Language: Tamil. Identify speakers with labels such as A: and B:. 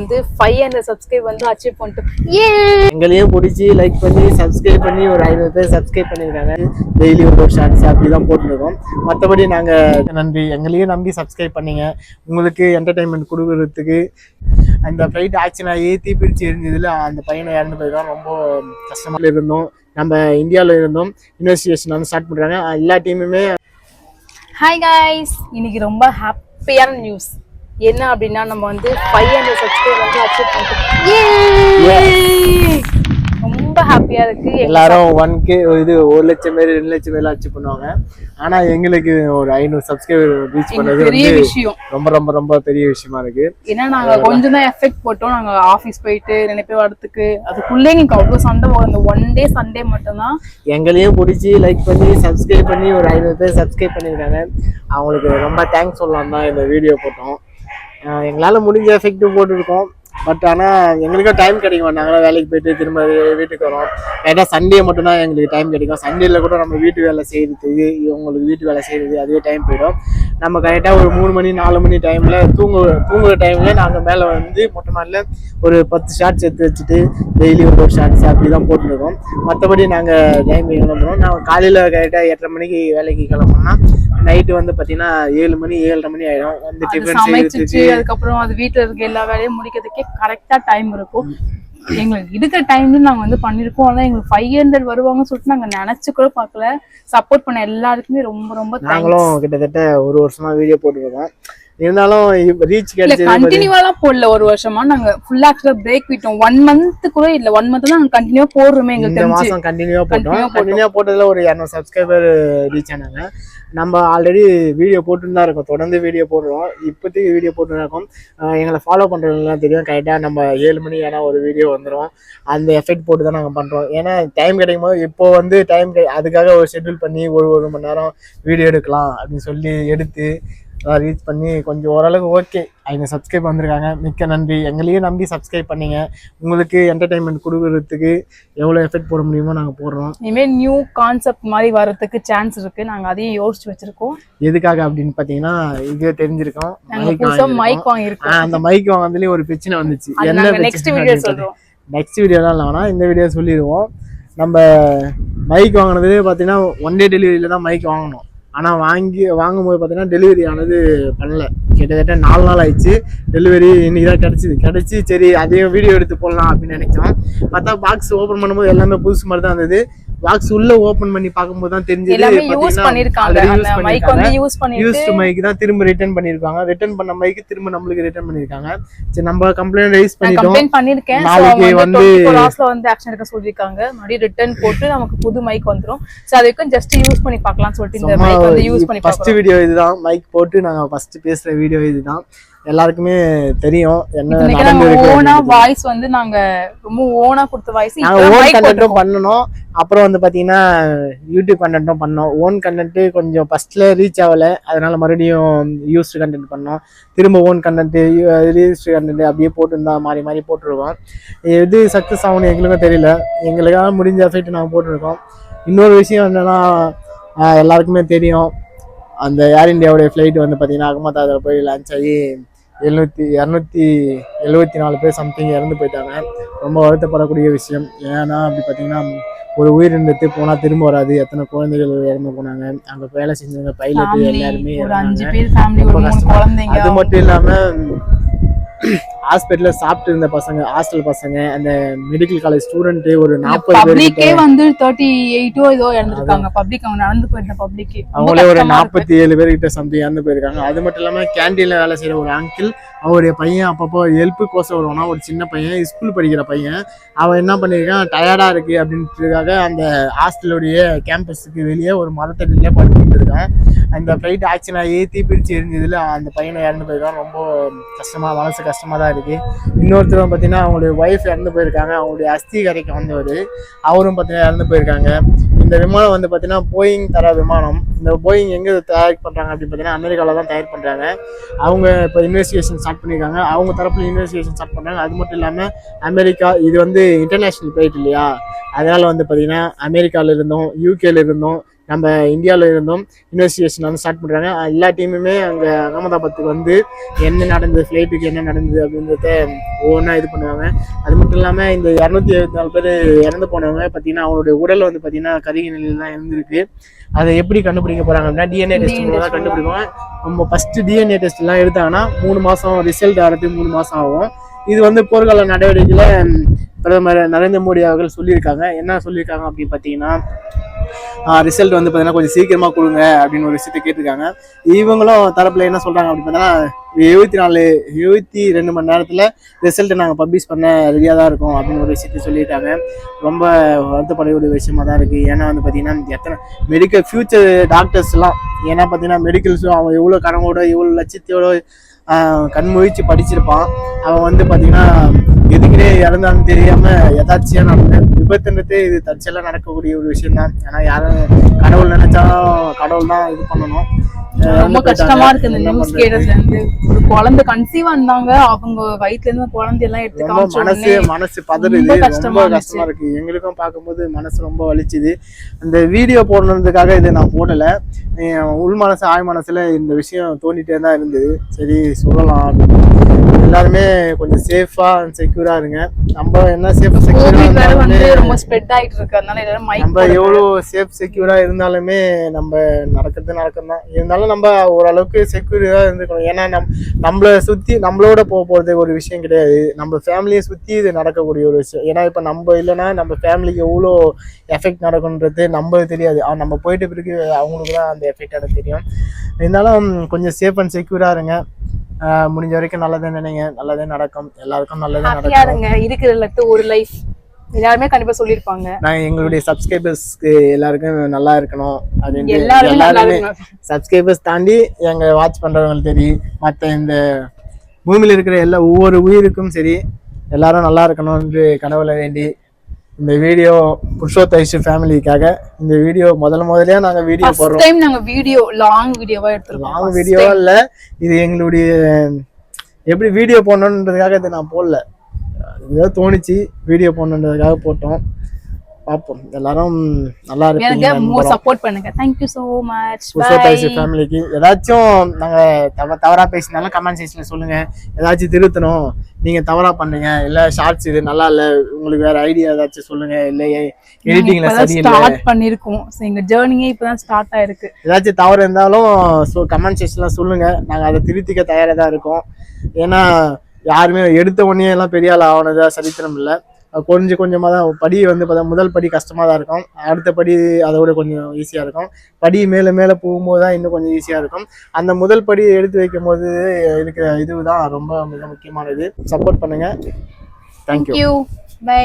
A: வந்து 500 சப்ஸ்கிரைப் வந்து அச்சீவ் பண்ணிட்டோம்.
B: எங்களையும் பிடிச்சி லைக் பண்ணி சப்ஸ்கிரைப் பண்ணி ஒரு 500 பேர் சப்ஸ்கிரைப் பண்ணியிருக்காங்க. டெய்லி ஒரு ஷார்ட்ஸ் அப்படிதான் போட்டுருக்கோம். மற்றபடி நாங்கள் நன்றி, எங்களையும் நம்பி சப்ஸ்கிரைப் பண்ணீங்க. உங்களுக்கு என்டர்டைன்மெண்ட் கொடுக்கறதுக்கு அந்த ஃப்ளைட் ஆக்ஷன் ஆகி தீப்பிடிச்சு எரிஞ்சதில் அந்த பையனை இறந்து போயிருக்கோம். ரொம்ப கஷ்டமாக இருந்தோம். நம்ம இந்தியாவில் இருந்தோம். இன்வெஸ்டிகேஷன் வந்து ஸ்டார்ட் பண்ணுறாங்க எல்லா டீமுமே.
A: ஹாய் கைஸ், இன்னைக்கு ரொம்ப ஹாப்பியான நியூஸ் என்ன அப்படின்னா நம்ம வந்து 500 சப்ஸ்கிரைப் வந்து அச்சீவ் பண்ணிட்டோம். ரொம்ப ஹாப்பியா இருக்கு.
B: எல்லாரும் 1K இது 1 லட்சம் பேர் 2 லட்சம் பேர் அச்சீவ் பண்ணுவாங்க. ஆனா எங்களுக்கு ஒரு 500 சப்ஸ்கிரைபர் ரீச் பண்ணது
A: பெரிய விஷயம்.
B: ரொம்ப ரொம்ப ரொம்ப பெரிய விஷயமா இருக்கு.
A: ஏன்னா நாங்க கொஞ்சம் தான் எஃபெக்ட் போட்டோம். நாங்க ஆபீஸ் போயிட்டு நினைப்பே வரதுக்கு அதுக்குள்ளே எங்களுக்கு அவ்வளவு சண்டை வரும். இந்த 1 டே சண்டே மட்டும்தான்
B: எங்களையும் பிடிச்சி லைக் பண்ணி சப்ஸ்கிரைப் பண்ணி ஒரு 500 பேர் சப்ஸ்கிரைப் பண்ணியிருக்காங்க. அவங்களுக்கு ரொம்ப தேங்க்ஸ் சொல்லலாம் தான் இந்த வீடியோ போட்டோம். எங்களால் முடிஞ்ச எஃபெக்டிவ் போட்டுருக்கோம். பட் ஆனால் எங்களுக்கும் டைம் கிடைக்க மாட்டாங்களா, வேலைக்கு போயிட்டு திரும்ப வீட்டுக்கு வரோம். கரெக்டாக சண்டே மட்டும்தான் எங்களுக்கு டைம் கிடைக்கும். சண்டேல கூட நம்ம வீட்டு வேலை செய்யறதுக்கு இவங்களுக்கு வீட்டு வேலை செய்யறது அதுவே டைம் போயிடும். நம்ம கரெக்டாக ஒரு 3 மணி 4 மணி டைமில் தூங்குற டைமில் நாங்கள் மேலே வந்து மொட்டை மாடியில் ஒரு 10 ஷார்ட்ஸ் எடுத்து வச்சுட்டு டெய்லி ஒரு ஷார்ட்ஸ் அப்படி தான் போட்டுருக்கோம். மற்றபடி நாங்கள் டைம் கிளம்புறோம். நாங்கள் காலையில் கரெக்டாக 8:30 மணிக்கு வேலைக்கு கிளம்புனோம்னா நைட்டு வந்து பார்த்தீங்கன்னா 7 மணி 7:30 மணி ஆயிடும். வந்து டிஃபன் செய்யறதுக்கு
A: அதுக்கப்புறம் அது வீட்டில் இருக்க எல்லா வேலையும் முடிக்கிறதுக்கே கரெக்டா டைம் இருக்கும். எங்களுக்கு இருக்கிற டைம்ல நாங்க வந்து பண்ணிருக்கோம். ஆனா எங்களுக்கு 500 வருவாங்கன்னு சொல்லிட்டு நாங்க நினைச்சு கூட பாக்கல. சப்போர்ட் பண்ண எல்லாருக்குமே ரொம்ப ரொம்ப
B: நாங்களும் கிட்டத்தட்ட ஒரு வருஷமா வீடியோ போட்டுருக்கோம். இருந்தாலும் ரீச் கிடைச்சது
A: கண்டினியூவா போடல. ஒரு வருஷமா நாங்க ஃபுல்லா ஆக்சுவலா பிரேக் விட்டோம். 1 மந்த் கூட இல்ல, 1 மந்த் தான் நாங்க கண்டினியூவா போடுறோமே. எங்களுக்கு
B: இந்த மாசம் கண்டினியூவா போட்டதுல ஒரு 200 சப்ஸ்கிரைபர் ரீச் ஆனாங்க. நம்ம ஆல்ரெடி வீடியோ போட்டுன்னு இருக்கோம், தொடர்ந்து வீடியோ போடுறோம். இப்போதைக்கு வீடியோ போட்டுன்னு இருக்கோம். எங்களை ஃபாலோ பண்ணுறவங்கலாம் தெரியும். கரெக்டாக நம்ம 7 மணி ஏன்னா ஒரு வீடியோ வந்துடும். அந்த எஃபெக்ட் போட்டு தான் நாங்கள் பண்ணுறோம். ஏன்னா டைம் கிடைக்கும் போது இப்போ வந்து அதுக்காக ஒரு ஷெட்யூல் பண்ணி ஒரு மணி நேரம் வீடியோ எடுக்கலாம் அப்படின்னு சொல்லி எடுத்து ரீச் பண்ணி கொஞ்சம் ஓரளவுக்கு ஓகே 500 சப்ஸ்கிரைப் வந்திருக்காங்க. மிக்க நன்றி. எங்களையும் நம்பி சப்ஸ்கிரைப் பண்ணீங்க. உங்களுக்கு என்டர்டைன்மெண்ட் கொடுக்கறதுக்கு எவ்வளோ எஃபெக்ட் போட முடியுமோ நாங்கள் போடுறோம்.
A: இனிமேல் நியூ கான்செப்ட் மாதிரி வர்றதுக்கு சான்ஸ் இருக்கு. நாங்கள் அதையும் யோசிச்சு வச்சிருக்கோம்.
B: எதுக்காக அப்படின்னு பார்த்தீங்கன்னா இது தெரிஞ்சிருக்கோம்,
A: மைக் வாங்கியிருக்கோம்.
B: அந்த மைக் வாங்குறதுலேயே ஒரு பிரச்சனை வந்துச்சு.
A: என்ன நெக்ஸ்ட் வீடியோ சொல்றோம்.
B: நெக்ஸ்ட் வீடியோலாம் இல்லைனா இந்த வீடியோ சொல்லிடுவோம். நம்ம மைக் வாங்கினதுலேயே பார்த்தீங்கன்னா 1 டே டெலிவரியில் தான் மைக் வாங்கினோம். ஆனால் வாங்கும்போது பார்த்தீங்கன்னா டெலிவரி ஆனது பண்ணல. கிட்டத்தட்ட 4 நாள் ஆயிடுச்சு. டெலிவரி இன்னைக்கு தான் கிடச்சி சரி அதையும் வீடியோ எடுத்து போடலாம் அப்படின்னு நினைச்சோம். பார்த்தா பாக்ஸ் ஓப்பன் பண்ணும்போது எல்லாமே புதுசு மாதிரி தான் இருந்தது. பாக்ஸ் உள்ள ஓபன் பண்ணி பாக்கும்போது தான் தெரிஞ்சது யூஸ்டு மைக் தான் திரும்ப ரிட்டர்ன் பண்ணிருக்காங்க. ரிட்டர்ன் பண்ண மைக் திரும்ப நம்மளுக்கு ரிட்டர்ன் பண்ணிருக்காங்க. சரி நம்ம கம்ப்ளைண்ட் ரைஸ் பண்ணிட்டோம். நாளைக்கு வந்து
A: ஆக்ஷன் எடுக்க சொல்லிருக்காங்க. மறுபடியும் ரிட்டர்ன் போட்டு நமக்கு புது மைக் வந்துரும். சோ அதுக்கு ஜஸ்ட் யூஸ் பண்ணி பார்க்கலாம் சொல்லிட்டு இந்த மைக் வந்து யூஸ் பண்ணி
B: ஃபர்ஸ்ட் வீடியோ இதுதான். மைக் போட்டு நாங்க ஃபர்ஸ்ட் பேசுற வீடியோ இதுதான். எல்லாருக்குமே தெரியும் என்ன நடந்துருக்கு.
A: ஓனா வாய்ஸ் வந்து நாங்க ரொம்ப ஓனா கொடுத்த வாய்ஸ்
B: ஓன் கண்டென்ட்டும் பண்ணணும். அப்புறம் வந்து பாத்தீங்கன்னா யூடியூப் கண்டென்ட்டும் பண்ணோம். ஓன் கண்டென்ட் கொஞ்சம் ஃபர்ஸ்ட்ல ரீச் ஆகல, அதனால மறுபடியும் யூஸ்டு கண்டென்ட் பண்ணோம். திரும்ப ஓன் கண்டென்ட் ரீஸ்டு கண்டென்ட் அப்படியே போட்டுருந்தா மாறி மாறி போட்டுருக்கோம். எது சக்சஸ் ஆகணும் எங்களுக்கும் தெரியல. எங்களுக்காக முடிஞ்ச எஃபெக்ட் நாங்கள் போட்டிருக்கோம். இன்னொரு விஷயம் என்னன்னா எல்லாருக்குமே தெரியும், அந்த ஏர் இந்தியாவுடைய ஃப்ளைட் வந்து பார்த்தீங்கன்னா அகமதாபாத்தில் போய் லான்ச் ஆகி 274 பேர் சம்திங் இறந்து போயிட்டாங்க. ரொம்ப வருத்தப்படக்கூடிய விஷயம். ஏன்னா அப்படி பார்த்தீங்கன்னா ஒரு உயிரிழந்து போனால் திரும்ப வராது. எத்தனை குழந்தைகள் இறந்து போனாங்க. அங்கே வேலை செஞ்சவங்க பைலட் எல்லாருமே ரொம்ப கஷ்டம். அது மட்டும் இல்லாமல் ஹாஸ்பிட்டல்ல சாப்பிட்டு இருந்த பசங்க, ஹாஸ்டல் பசங்க, அந்த மெடிக்கல் காலேஜ் ஸ்டூடெண்ட் ஒரு 40
A: பேருக்கு வந்து 38 ஏதோ இறந்துருக்காங்க. பப்ளிக் அவங்க நடந்து போயிருந்த பப்ளிக்
B: அவங்களே ஒரு 47 பேர்கிட்ட சம்திங் இறந்து போயிருக்காங்க. அது மட்டும் இல்லாம கேண்டீன்ல வேலை செய்யற ஒரு அங்கிள், அவருடைய பையன் அப்பப்போ ஹெல்ப்புக்கோசம் வருவானா, ஒரு சின்ன பையன் ஸ்கூல் படிக்கிற பையன், அவன் என்ன பண்ணியிருக்கான் டயர்டா இருக்கு அப்படின்றதுக்காக அந்த ஹாஸ்டலுடைய கேம்பஸுக்கு வெளியே ஒரு மரத்தடியில படுத்துட்டு இருக்கான். அந்த ஃப்ளைட் ஆக்ஷன் ஆகி தீப்பிடிச்சு எரிஞ்சதுல அந்த பையனை இறந்து போயிருக்கான். ரொம்ப மனசு கஷ்டமா தான் இருக்கு. இன்னொருத்தர் பார்த்தீங்கன்னா அவங்களுடைய ஒய்ஃப் இறந்து போயிருக்காங்க. அவங்களுடைய அஸ்தி கரைக்கு வந்தவர், அவரும் பார்த்தீங்கன்னா இறந்து போயிருக்காங்க. இந்த விமானம் வந்து பார்த்தீங்கன்னா போயிங் தர விமானம். இந்த போயிங் எங்கே தயார் பண்ணுறாங்க அப்படின்னு பார்த்தீங்கன்னா அமெரிக்காவில் தான் தயார் பண்ணுறாங்க. அவங்க இப்போ இன்வெஸ்டிகேஷன் ஸ்டார்ட் பண்ணியிருக்காங்க. அவங்க தரப்புல இன்வெஸ்டிகேஷன் ஸ்டார்ட் பண்ணுறாங்க. அது மட்டும் இல்லாமல் அமெரிக்கா இது வந்து இன்டர்நேஷ்னல் ஃப்ளைட் இல்லையா, அதனால வந்து பார்த்தீங்கன்னா அமெரிக்காவில் இருந்தோம், யூகேல இருந்தோம், நம்ம இந்தியாவில் இருந்தோம் இன்வெஸ்டிகேஷன் வந்து ஸ்டார்ட் பண்ணுறாங்க. எல்லா டீமுமே அங்கே அகமதாபாத்துக்கு வந்து என்ன நடந்தது, ஃப்ளைட்டுக்கு என்ன நடந்தது அப்படின்றத ஒவ்வொன்றா இது பண்ணுவாங்க. அது மட்டும் இல்லாமல் இந்த 274 பேர் இறந்து போனவங்க பார்த்தீங்கன்னா அவங்களுடைய உடல் வந்து பார்த்தீங்கன்னா கருகி நிலையில் தான் இருந்திருக்கு. அதை எப்படி கண்டுபிடிக்க போகிறாங்க அப்படின்னா டிஎன்ஏ டெஸ்ட் மூலம் தான் கண்டுபிடிப்பாங்க. நம்ம ஃபஸ்ட்டு டிஎன்ஏ டெஸ்ட் எல்லாம் எடுத்தாங்கன்னா 3 மாதம் ரிசல்ட் வரதுக்கு 3 மாதம் ஆகும். இது வந்து போர்க்கால நடவடிக்கையில் பிரதமர் நரேந்திர மோடி அவர்கள் சொல்லியிருக்காங்க. என்ன சொல்லியிருக்காங்க அப்படின்னு பார்த்தீங்கன்னா ரிசல்ட் வந்து பார்த்தீங்கன்னா கொஞ்சம் சீக்கிரமாக கொடுங்க அப்படின்னு ஒரு விஷயத்தை கேட்டிருக்காங்க. இவங்களும் தரப்புல என்ன சொல்கிறாங்க அப்படின்னு பார்த்தீங்கன்னா 72 மணி நேரத்தில் ரிசல்ட்டை நாங்கள் பப்ளிஷ் பண்ண ரெடியாக தான் இருக்கோம் அப்படின்னு ஒரு விஷயத்தை சொல்லியிருக்காங்க. ரொம்ப வருத்தப்படக்கூடிய விஷயமா தான் இருக்குது. ஏன்னா வந்து பார்த்தீங்கன்னா எத்தனை மெடிக்கல் ஃபியூச்சர் டாக்டர்ஸ்லாம், ஏன்னா பார்த்தீங்கன்னா மெடிக்கல்ஸும் அவன் எவ்வளோ கனவோட எவ்வளோ லட்சத்தோட கண்முழிச்சு படிச்சிருப்பான். அவன் வந்து பார்த்தீங்கன்னா எதுக்குனே இறந்தான்னு தெரியாமல் எதாச்சியாக நடந்த விபத்துன்றது இது தற்செயலாக நடக்கக்கூடிய ஒரு விஷயம் தான். ஏன்னா யாரும் கடவுள் நினைச்சாலும் கடவுள் தான் இது பண்ணணும்.
A: ரொம்ப கஷ்டமா இருக்கு இந்த நியூஸ் கேட்டதுல இருந்து. ஒரு குழந்தை கன்சீவா இருந்தாங்க, அவங்க வயிற்றுல இருந்து குழந்தை எல்லாம் எடுத்து
B: மனசு பதறுது. ரொம்ப கஷ்டமா இருக்கு. எங்களுக்கும் பார்க்கும்போது மனசு ரொம்ப வலிச்சுது. இந்த வீடியோ போடணுன்றதுக்காக இது நான் போடல. உள் மனசு ஆய் மனசுல இந்த விஷயம் தோண்டிட்டே தான் இருந்தது. சரி சொல்லலாம் அப்படின்னு. எல்லாருமே கொஞ்சம் சேஃபா செக்யூரா இருங்க. நம்ம என்ன சேஃப் செக்யூரா
A: ரொம்ப ஸ்ப்ரெட் ஆயிட்டு இருக்கு, அதனால எல்லாரும்
B: நம்ம எவ்வளவு சேஃப் செக்யூரா இருந்தாலுமே நம்ம நடக்கிறது தான். இருந்தாலும் நம்ம ஓரளவுக்கு செக்யூரா இருந்துக்கணும். ஏன்னா நம்மளை சுத்தி நம்மளோட போறது ஒரு விஷயம் கிடையாது, நம்ம ஃபேமிலியை சுத்தி இது நடக்கக்கூடிய ஒரு விஷயம். ஏன்னா இப்ப நம்ம இல்லைன்னா நம்ம ஃபேமிலிக்கு எவ்வளோ எஃபெக்ட் நடக்கும்ன்றது நம்மளுக்கு தெரியாது. நம்ம போயிட்டு பிறகு அவங்களுக்கு தான் அந்த எஃபெக்ட் தெரியும். இருந்தாலும் கொஞ்சம் சேஃப் அண்ட் செக்யூரா இருங்க. முடிஞ்ச வரைக்கும் நல்லதே நினைங்க, நல்லதே நடக்கும். எல்லாருக்கும் நல்லதே நடக்கும்.
A: இருக்கிற ஒரு லைஃப் எல்லாருமே கண்டிப்பா சொல்லிருப்பாங்க.
B: நாங்க எங்களுடைய சப்ஸ்கிரைபர்ஸ்க்கு எல்லாருக்கும் நல்லா இருக்கணும் அப்படின்னு எல்லாருமே சப்ஸ்கிரைபர்ஸ் தாண்டி எங்க வாட்ச் பண்றவங்களுக்கு தெரியும், மற்ற இந்த பூமியில இருக்கிற எல்லா ஒவ்வொரு உயிருக்கும் சரி எல்லாரும் நல்லா இருக்கணும்னு கடவுளை வேண்டி இந்த வீடியோ புருஷோத்தம் ஃபேமிலிக்காக இந்த வீடியோ முதல்ல நாங்க வீடியோ போடுறோம்.
A: டைம் நாங்க வீடியோ லாங் வீடியோவா எடுத்துறோம்.
B: லாங் வீடியோவா இல்ல, இது எங்களுடைய எப்படி வீடியோ போடணுன்றதுக்காக இதை நான் போடல, ஏதோ தோணுச்சு வீடியோ போடணுன்றதுக்காக போட்டோம். பாப்போம், எல்லாரும் நல்லா
A: இருப்பீங்க, சப்போர்ட் பண்ணுங்க. Thank you so much.
B: Purushottam ஃபேமிலிக்கு ஏதாச்சும் நாங்க தவறா பேசினாலும் கமெண்ட் செக்ஷன்ல சொல்லுங்க. ஏதாச்சும் திருத்தணும், நீங்க தவறா பண்ணீங்க, இல்ல ஷார்ட்ஸ் இது நல்லா இல்ல, உங்களுக்கு வேற ஐடியா ஏதாச்சும் சொல்லுங்க. இல்ல எடிட்டிங்ல சரியில்லை
A: ஸ்டார்ட் பண்ணிருக்கோம், எங்க ஜர்னியே இப்பதான் ஸ்டார்ட் ஆயிருக்கு.
B: ஏதாச்சும் தவறு இருந்தாலும் கமெண்ட் செக்ஷன்ல சொல்லுங்க, நாங்க அதை திருத்திக்க தயாரா தான் இருக்கோம். ஏன்னா யாருமே எடுத்த உடனே எல்லாம் பெரிய ஆள் ஆனதா சரித்திரம் இல்லை. கொஞ்சம் கொஞ்சமாக தான் படி வந்து முதல் படி கஷ்டமாக தான் இருக்கும், அடுத்த படி அதோட கொஞ்சம் ஈஸியாக இருக்கும். படி மேலே மேலே போகும்போது தான் இன்னும் கொஞ்சம் ஈஸியாக இருக்கும். அந்த முதல் படி எடுத்து வைக்கும் போது இருக்கிற இதுதான் ரொம்ப மிக முக்கியமானது. சப்போர்ட் பண்ணுங்க. தேங்க்யூ.
A: பை.